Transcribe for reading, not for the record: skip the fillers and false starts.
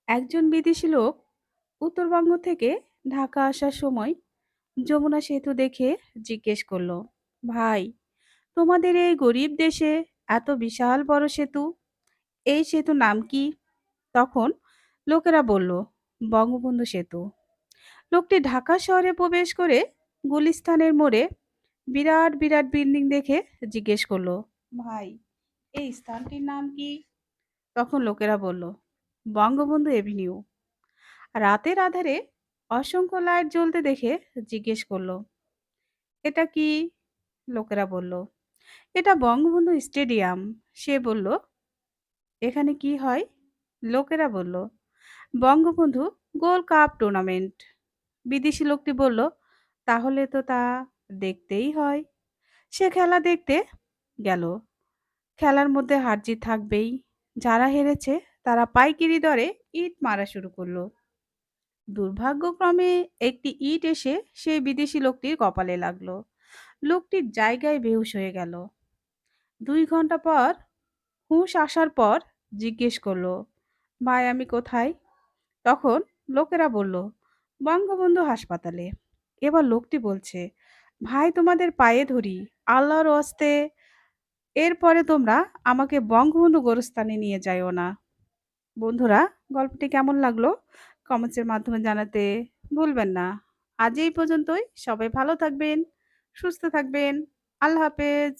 একজন বিদেশি লোক উত্তরবঙ্গ থেকে ঢাকা আসার সময় যমুনা সেতু দেখে জিজ্ঞেস করলো, ভাই, তোমাদের এই গরিব দেশে এত বিশাল বড় সেতু, এই সেতুর নাম কি? তখন লোকেরা বলল, বঙ্গবন্ধু সেতু। লোকটি ঢাকা শহরে প্রবেশ করে গুলিস্তানের মোড়ে বিরাট বিরাট বিল্ডিং দেখে জিজ্ঞেস করলো, ভাই, এই স্থানটির নাম কি? তখন লোকেরা বলল, বঙ্গবন্ধু এভিনিউ। রাতের আধারে অসংখ্য লাইট জ্বলতে দেখে জিজ্ঞেস করলো, এটা কি? লোকেরা বলল, এটা বঙ্গবন্ধু স্টেডিয়াম। সে বলল, এখানে কি হয়? লোকেরা বলল, বঙ্গবন্ধু গোল্ড কাপ টুর্নামেন্ট। বিদেশি লোকটি বলল, তাহলে তো তা দেখতেই হয়। সে খেলা দেখতে গেল। খেলার মধ্যে হার জিত থাকবেই। যারা হেরেছে তারা পাইকারি দরে ইট মারা শুরু করলো। দুর্ভাগ্যক্রমে একটি ইট এসে সেই বিদেশি লোকটির কপালে লাগলো। লোকটির জায়গায় বেহুশ হয়ে গেল। 2 ঘন্টা পর হুঁশ আসার পর জিজ্ঞেস করলো, ভাই, আমি কোথায়? তখন লোকেরা বলল, বঙ্গবন্ধু হাসপাতালে। এবার লোকটি বলছে, ভাই, তোমাদের পায়ে ধরি, আল্লাহর ওয়াস্তে, এরপরে তোমরা আমাকে বঙ্গবন্ধু গোরস্থানে নিয়ে যাইও না। বন্ধুরা, গল্পটি কেমন লাগলো কমেন্টসের মাধ্যমে জানাতে ভুলবেন না। আজ এই পর্যন্তই। সবাই ভালো থাকবেন, সুস্থ থাকবেন। আল্লাহ হাফেজ।